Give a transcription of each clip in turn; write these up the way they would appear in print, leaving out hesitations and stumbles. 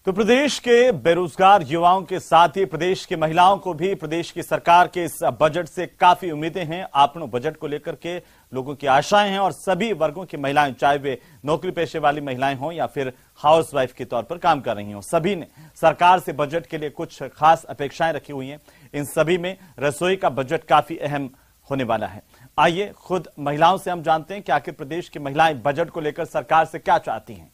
तो प्रदेश के बेरोजगार युवाओं के साथ ही प्रदेश की महिलाओं को भी प्रदेश की सरकार के इस बजट से काफी उम्मीदें हैं। आपनों बजट को लेकर के लोगों की आशाएं हैं और सभी वर्गों की महिलाएं, चाहे वे नौकरी पेशे वाली महिलाएं हों या फिर हाउसवाइफ के तौर पर काम कर रही हों, सभी ने सरकार से बजट के लिए कुछ खास अपेक्षाएं रखी हुई हैं। इन सभी में रसोई का बजट काफी अहम होने वाला है। आइए खुद महिलाओं से हम जानते हैं कि आखिर प्रदेश की महिलाएं बजट को लेकर सरकार से क्या चाहती हैं।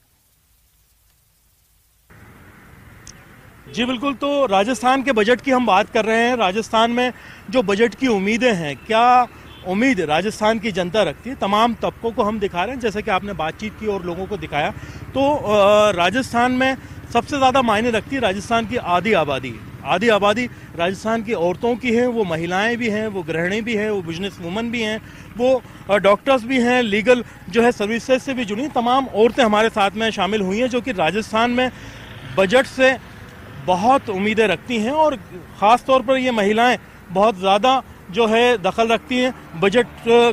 जी बिल्कुल, तो राजस्थान के बजट की हम बात कर रहे हैं। राजस्थान में जो बजट की उम्मीदें हैं, क्या उम्मीद राजस्थान की जनता रखती है, तमाम तबकों को हम दिखा रहे हैं। जैसे कि आपने बातचीत की और लोगों को दिखाया, तो राजस्थान में सबसे ज़्यादा मायने रखती है राजस्थान की आधी आबादी राजस्थान की औरतों की है। वो महिलाएं भी हैं, वो गृहिणी भी हैं, वो बिजनेस वुमन भी हैं, वो डॉक्टर्स भी हैं, लीगल जो है सर्विसेज से भी जुड़ी तमाम औरतें हमारे साथ में शामिल हुई हैं, जो कि राजस्थान में बजट से बहुत उम्मीदें रखती हैं। और ख़ास तौर पर ये महिलाएं बहुत ज़्यादा जो है दखल रखती हैं बजट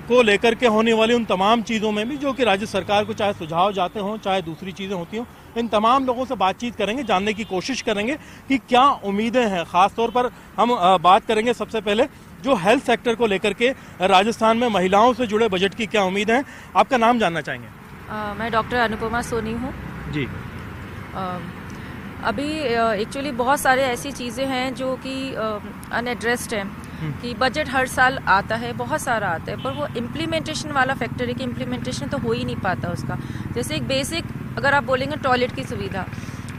को लेकर के होने वाली उन तमाम चीज़ों में भी, जो कि राज्य सरकार को चाहे सुझाव जाते हों, चाहे दूसरी चीज़ें होती हों। इन तमाम लोगों से बातचीत करेंगे, जानने की कोशिश करेंगे कि क्या उम्मीदें हैं। ख़ास तौर पर हम बात करेंगे सबसे पहले जो हेल्थ सेक्टर को लेकर के राजस्थान में महिलाओं से जुड़े बजट की क्या उम्मीद है। आपका नाम जानना चाहेंगे? मैं डॉक्टर अनुपमा सोनी हूँ जी। अभी एक्चुअली बहुत सारे ऐसी चीज़ें हैं जो कि अनएड्रेस्ड हैं कि बजट हर साल आता है, बहुत सारा आता है, पर वो इम्प्लीमेंटेशन वाला फैक्टर है कि इम्प्लीमेंटेशन तो हो ही नहीं पाता उसका। जैसे एक बेसिक अगर आप बोलेंगे टॉयलेट की सुविधा,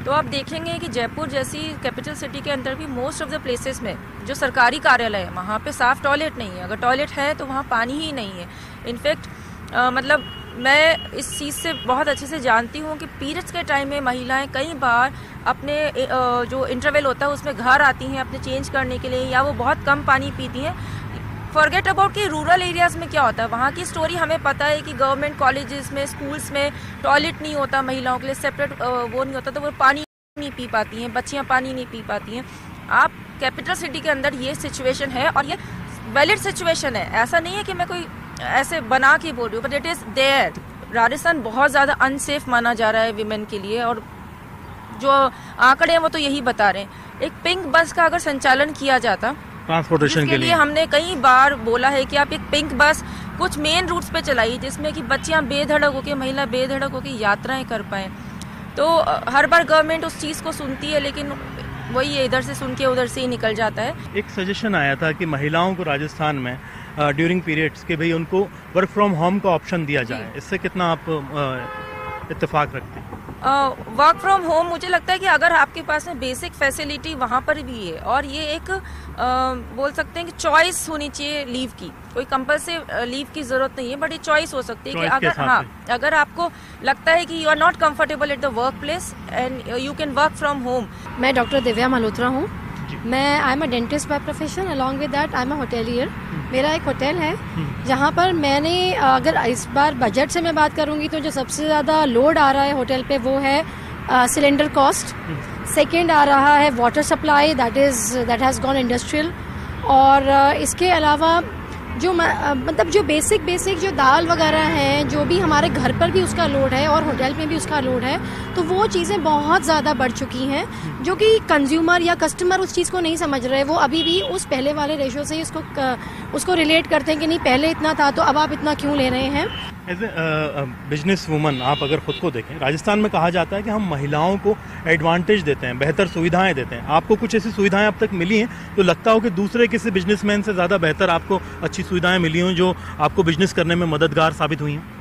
तो आप देखेंगे कि जयपुर जैसी कैपिटल सिटी के अंदर भी मोस्ट ऑफ द प्लेसेस में जो सरकारी कार्यालय है वहाँ पे साफ टॉयलेट नहीं है। अगर टॉयलेट है तो वहाँ पानी ही नहीं है। इनफैक्ट मतलब मैं इस चीज़ से बहुत अच्छे से जानती हूँ कि पीरियड्स के टाइम में महिलाएं कई बार अपने जो इंटरवल होता है उसमें घर आती हैं अपने चेंज करने के लिए, या वो बहुत कम पानी पीती हैं। फॉरगेट अबाउट कि रूरल एरियाज़ में क्या होता है, वहाँ की स्टोरी हमें पता है कि गवर्नमेंट कॉलेजेस में, स्कूल्स में टॉयलेट नहीं होता महिलाओं के लिए, सेपरेट वो नहीं होता, तो वो पानी नहीं पी पाती हैं, बच्चियाँ पानी नहीं पी पाती हैं। आप कैपिटल सिटी के अंदर ये सिचुएशन है और ये वैलिड सिचुएशन है। ऐसा नहीं है कि मैं कोई ऐसे बना के बोल रही हूँ, but it is there. Rajasthan बहुत ज़्यादा अनसेफ माना जा रहा है विमेन के लिए, और जो आंकड़े हैं वो तो यही बता रहे हैं। एक पिंक बस का अगर संचालन किया जाता ट्रांसपोर्टेशन के लिए, हमने कई बार बोला है कि आप एक पिंक बस कुछ मेन रूट्स पे चलाइए जिसमें कि बच्चियां बेधड़क होकर, महिला बेधड़क होकर यात्राएं कर पाएँ। तो हर बार गवर्नमेंट उस चीज़ को सुनती है, लेकिन वही इधर से सुन के उधर से ही निकल जाता है। एक सजेशन आया था कि महिलाओं को राजस्थान में ड्यूरिंग पीरियड्स के भाई उनको वर्क फ्रॉम होम का ऑप्शन दिया जाए, इससे कितना आप इत्तेफाक रखते हैं? वर्क फ्रॉम होम मुझे लगता है कि अगर आपके पास में बेसिक फैसिलिटी वहाँ पर भी है, और ये एक बोल सकते हैं कि चॉइस होनी चाहिए लीव की, कोई कंपल्सरी लीव की जरूरत नहीं है, बट ये चॉइस हो सकती है कि अगर आपको लगता है कि you are not comfortable at the work place and you can work from home. मैं डॉक्टर दिव्या मल्होत्रा हूँ। मैं I am a dentist by profession, along with that I am a hotelier. मेरा एक होटल है जहाँ पर मैंने, अगर इस बार बजट से मैं बात करूँगी तो जो सबसे ज़्यादा लोड आ रहा है होटल पे वो है सिलेंडर कॉस्ट। सेकेंड आ रहा है water supply, that has gone industrial. और इसके अलावा जो मतलब जो बेसिक जो दाल वगैरह हैं, जो भी हमारे घर पर भी उसका लोड है और होटल में भी उसका लोड है, तो वो चीज़ें बहुत ज़्यादा बढ़ चुकी हैं, जो कि कंज्यूमर या कस्टमर उस चीज़ को नहीं समझ रहे। वो अभी भी उस पहले वाले रेशो से उसको रिलेट करते हैं कि नहीं पहले इतना था तो अब आप इतना क्यों ले रहे हैं। एज ए बिजनेस वुमन आप अगर खुद को देखें, राजस्थान में कहा जाता है कि हम महिलाओं को एडवांटेज देते हैं, बेहतर सुविधाएं देते हैं। आपको कुछ ऐसी सुविधाएं अब तक मिली हैं तो लगता हो कि दूसरे किसी बिजनेसमैन से ज़्यादा बेहतर आपको अच्छी सुविधाएं मिली हों जो आपको बिजनेस करने में मददगार साबित हुई हैं?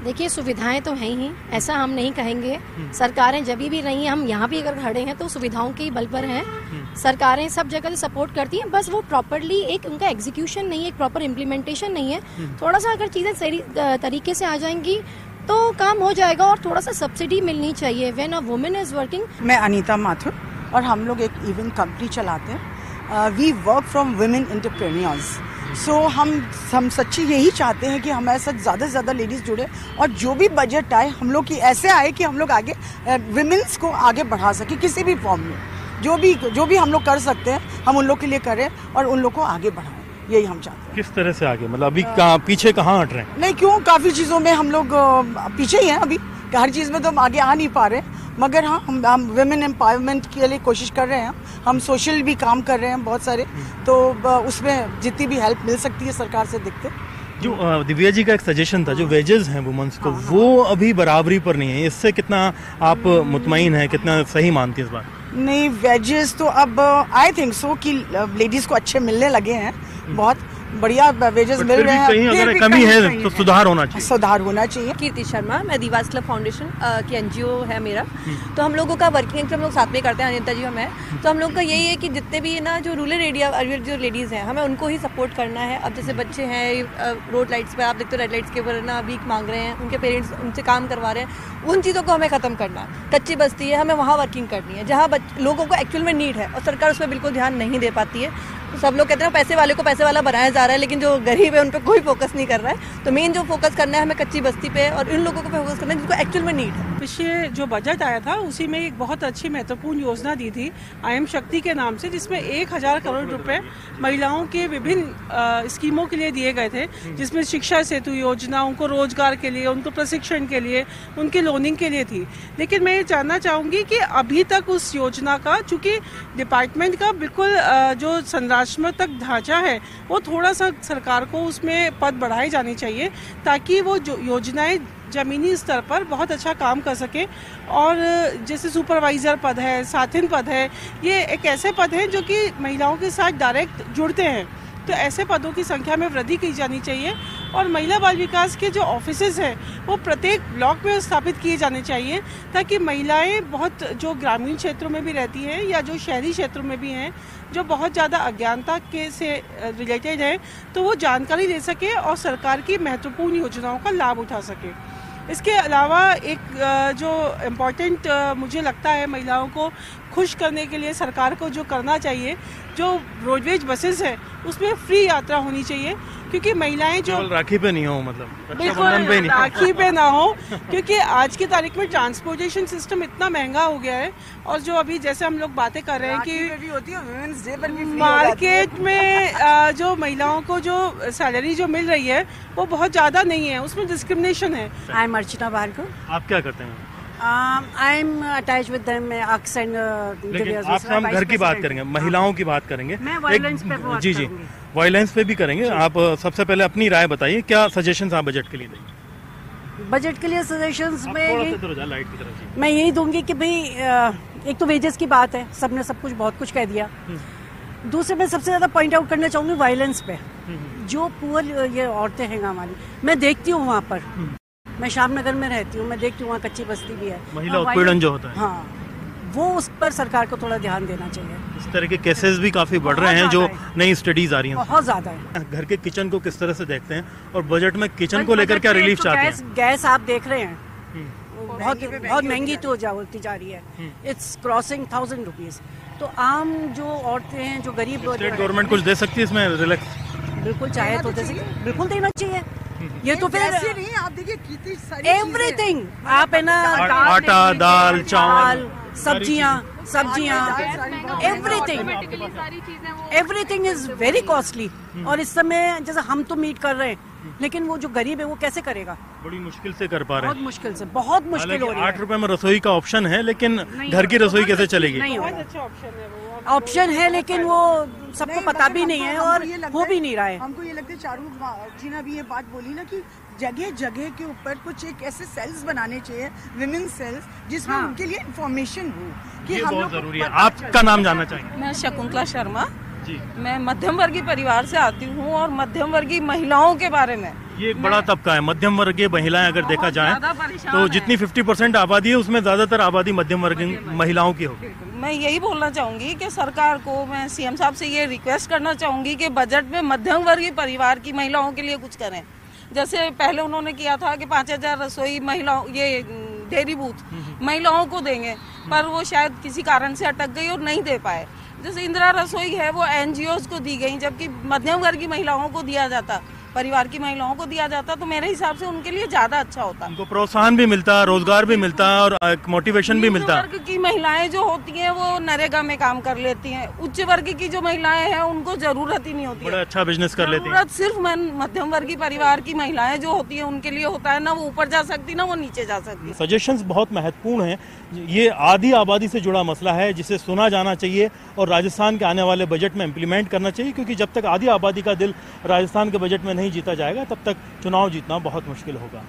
देखिए, सुविधाएं तो हैं ही, ऐसा हम नहीं कहेंगे। सरकारें जब भी रही हैं, हम यहाँ भी अगर खड़े हैं तो सुविधाओं के बल पर हैं। सरकारें सब जगह से सपोर्ट करती हैं, बस वो प्रॉपरली एक उनका एग्जीक्यूशन नहीं है, एक प्रॉपर इम्प्लीमेंटेशन नहीं है। थोड़ा सा अगर चीज़ें सही तरीके से आ जाएंगी तो काम हो जाएगा, और थोड़ा सा सब्सिडी मिलनी चाहिए when a woman is working. मैं अनीता माथुर और हम लोग एक इवेंट कंपनी चलाते हैं। We work from women entrepreneurs. So हम सच्ची यही चाहते हैं कि हमारे साथ ज़्यादा से ज़्यादा लेडीज़ जुड़े, और जो भी बजट आए हम लोग की ऐसे आए कि हम लोग आगे विमेंस को आगे बढ़ा सके किसी भी फॉर्म में। जो भी हम लोग कर सकते हैं हम उन लोग के लिए करें और उन लोग को आगे बढ़ाएं, यही हम चाहते हैं। किस तरह से आगे, मतलब अभी पीछे कहाँ हट रहे हैं? नहीं, क्यों, काफ़ी चीज़ों में हम लोग पीछे ही हैं अभी। हर चीज़ में तो हम आगे आ नहीं पा रहे, मगर हाँ हम वुमेन एम्पावरमेंट के लिए कोशिश कर रहे हैं, हम सोशल भी काम कर रहे हैं बहुत सारे, तो उसमें जितनी भी हेल्प मिल सकती है सरकार से देखते। जो दिव्या जी का एक सजेशन था, जो वेजेस हैं वुमेन्स को, वो अभी बराबरी पर नहीं है, इससे कितना आप मुतमईन हैं, कितना सही मानती हैं इस बात? नहीं, वेजेस तो अब आई थिंक सो कि लेडीज को अच्छे मिलने लगे हैं, बहुत बढ़िया वेजेस मिल रहे हैं। कहीं अगर कमी है तो सुधार होना चाहिए। सुधार होना चाहिए। कीर्ति शर्मा, मैं दीवास क्लब फाउंडेशन की एनजीओ है मेरा, तो हम लोगों का वर्किंग हम लोग साथ में करते हैं, अनिता जी और मैं। तो हम लोग का यही है कि जितने भी ना जो रूरल एरिया जो लेडीज़ हैं, हमें उनको ही सपोर्ट करना है। अब जैसे बच्चे हैं रोड लाइट्स पे, आप देखते हो रेड लाइट्स के ऊपर ना भीख मांग रहे हैं, उनके पेरेंट्स उनसे काम करवा रहे हैं, उन चीज़ों को हमें ख़त्म करना है। कच्ची बस्ती है, हमें वहाँ वर्किंग करनी है जहाँ लोगों को एक्चुअल में नीड है, और सरकार उस पर बिल्कुल ध्यान नहीं दे पाती है। तो सब लोग कहते हैं पैसे वाले को पैसे वाला बनाया जा रहा है, लेकिन जो गरीब है उन पर कोई फोकस नहीं कर रहा है। तो मेन जो फोकस करना है हमें कच्ची बस्ती पे और इन लोगों को फोकस करना है जिनको एक्चुअल में नीड है। पिछले जो बजट आया था उसी में एक बहुत अच्छी महत्वपूर्ण योजना दी थी IM शक्ति के नाम से, जिसमें 1000 करोड़ रुपए महिलाओं के विभिन्न स्कीमों के लिए दिए गए थे, जिसमें शिक्षा सेतु योजना उनको रोजगार के लिए, उनको प्रशिक्षण के लिए, उनके लोनिंग के लिए थी। लेकिन मैं ये जानना चाहूँगी कि अभी तक उस योजना का, चूँकि डिपार्टमेंट का बिल्कुल जो संरचनात्मक ढांचा है वो थोड़ा सा सरकार को उसमें पद बढ़ाए जाने चाहिए, ताकि वो जो योजनाएं ज़मीनी स्तर पर बहुत अच्छा काम कर सके। और जैसे सुपरवाइज़र पद है, साथिन पद है, ये एक ऐसे पद हैं जो कि महिलाओं के साथ डायरेक्ट जुड़ते हैं, तो ऐसे पदों की संख्या में वृद्धि की जानी चाहिए। और महिला बाल विकास के जो ऑफिसेज हैं वो प्रत्येक ब्लॉक में स्थापित किए जाने चाहिए, ताकि महिलाएं बहुत जो ग्रामीण क्षेत्रों में भी रहती हैं या जो शहरी क्षेत्रों में भी हैं, जो बहुत ज़्यादा अज्ञानता के से रिलेटेड है, तो वो जानकारी ले सके और सरकार की महत्वपूर्ण योजनाओं का लाभ उठा सके। इसके अलावा एक जो इम्पोर्टेंट मुझे लगता है महिलाओं को खुश करने के लिए सरकार को जो करना चाहिए, जो रोडवेज बसेस है उसमें फ्री यात्रा होनी चाहिए, क्योंकि महिलाएं जो राखी पे नहीं हो, मतलब बिल्कुल राखी पे ना हो, क्योंकि आज की तारीख में ट्रांसपोर्टेशन सिस्टम इतना महंगा हो गया है। और जो अभी जैसे हम लोग बातें कर रहे हैं कि मार्केट में जो महिलाओं को जो सैलरी जो मिल रही है वो बहुत ज्यादा नहीं है, उसमें डिस्क्रिमिनेशन है। I am Archana Bhargav. आप क्या करते हैं? I am attach with them अक्स एंड आप हम घर की बात करेंगे, महिलाओं की बात करेंगे, मैं वायलेंस पे बात जी करूंगी। वायलेंस पे भी करेंगे। आप सबसे पहले अपनी राय बताइए, क्या सजेशंस आप बजट के लिए देंगे? बजट के लिए सजेशंस में लाइट की तरफ मैं यही दूंगी कि भाई एक तो वेजेस की बात है, सबने सब कुछ बहुत कुछ कह दिया। दूसरे मैं सबसे ज्यादा पॉइंट आउट करना चाहूंगी वायलेंस पे। जो पुअर ये औरतें हैं हमारी, मैं देखती हूँ वहाँ पर, मैं शामनगर में रहती हूँ, मैं देखती हूँ वहाँ कच्ची बस्ती भी है, महिला उत्पीड़न जो होता है, हाँ, वो उस पर सरकार को थोड़ा ध्यान देना चाहिए। इस तरह के केसेस भी काफी बढ़ रहे हैं, जो नई स्टडीज आ रही हैं, बहुत ज्यादा है। घर के किचन को किस तरह से देखते हैं, और बजट में किचन को लेकर क्या रिलीफ चाहते हैं? गैस आप देख रहे हैं बहुत महंगी तो होती जा रही है, इट्स क्रॉसिंग 1000 रुपीज। तो आम जो औरतें हैं, जो गरीब, स्टेट गवर्नमेंट कुछ दे सकती है इसमें रिलैक्स? बिल्कुल चाहे तो दे सकती, बिल्कुल देना चाहिए। ये तो फिर आप देखिए कितनी सारी एवरीथिंग, आप है ना, आटा, दाल, चावल, सब्जियां, एवरीथिंग इज वेरी कॉस्टली। और इस समय जैसे हम तो मीट कर रहे हैं, लेकिन वो जो गरीब है वो कैसे करेगा? बड़ी मुश्किल से कर पा रहे हैं, बहुत मुश्किल से, बहुत मुश्किल हो रही है। 8 रुपए में रसोई का ऑप्शन है, लेकिन घर की रसोई कैसे चलेगी? नहीं होगा, ऑप्शन है लेकिन वो सबको पता भी नहीं है और हो भी नहीं रहा है। हमको ये लगता है चारू जी ने अभी ये बात बोली ना कि जगह जगह के ऊपर कुछ एक ऐसे सेल्स बनाने चाहिए, विमेन सेल्स, जिसमें उनके लिए इन्फॉर्मेशन हो कि ये हम बहुत जरूरी है। आपका नाम जानना चाहेंगे? मैं शकुंतला शर्मा जी। मैं मध्यम वर्गीय परिवार से आती हूँ और मध्यम वर्गीय महिलाओं के बारे में, ये एक बड़ा तबका है मध्यम वर्गीय महिलाएं, अगर देखा जाए तो जितनी 50% आबादी है उसमें ज्यादातर आबादी मध्यम वर्गीय महिलाओं की होगी। मैं यही बोलना चाहूंगी कि सरकार को, मैं CM साहब से ये रिक्वेस्ट करना चाहूंगी कि बजट में मध्यम वर्गीय परिवार की महिलाओं के लिए कुछ करें। जैसे पहले उन्होंने किया था कि 5000 रसोई महिलाओं, ये डेयरी बूथ महिलाओं को देंगे, पर वो शायद किसी कारण से अटक गई और नहीं दे पाए। जैसे इंदिरा रसोई है वो NGOs को दी गई, जबकि मध्यम वर्गीय महिलाओं को दिया जाता परिवार की महिलाओं को दिया जाता तो मेरे हिसाब से उनके लिए ज्यादा अच्छा होता। उनको प्रोत्साहन भी मिलता, रोजगार भी मिलता और मोटिवेशन भी मिलता। वर्ग की महिलाएं जो होती हैं वो नरेगा में काम कर लेती हैं, उच्च वर्ग की जो महिलाएं हैं उनको जरूरत ही नहीं होती, बड़ा अच्छा बिजनेस कर लेती हैं। जरूरत सिर्फ मध्यम वर्गीय परिवार की महिलाएं जो होती है उनके लिए होता है, ना वो ऊपर जा सकती ना वो नीचे जा सकती। सजेशंस बहुत महत्वपूर्ण हैं। ये आधी आबादी से जुड़ा मसला है जिसे सुना जाना चाहिए और राजस्थान के आने वाले बजट में इम्प्लीमेंट करना चाहिए, क्योंकि जब तक आधी आबादी का दिल राजस्थान के बजट में नहीं जीता जाएगा तब तक चुनाव जीतना बहुत मुश्किल होगा।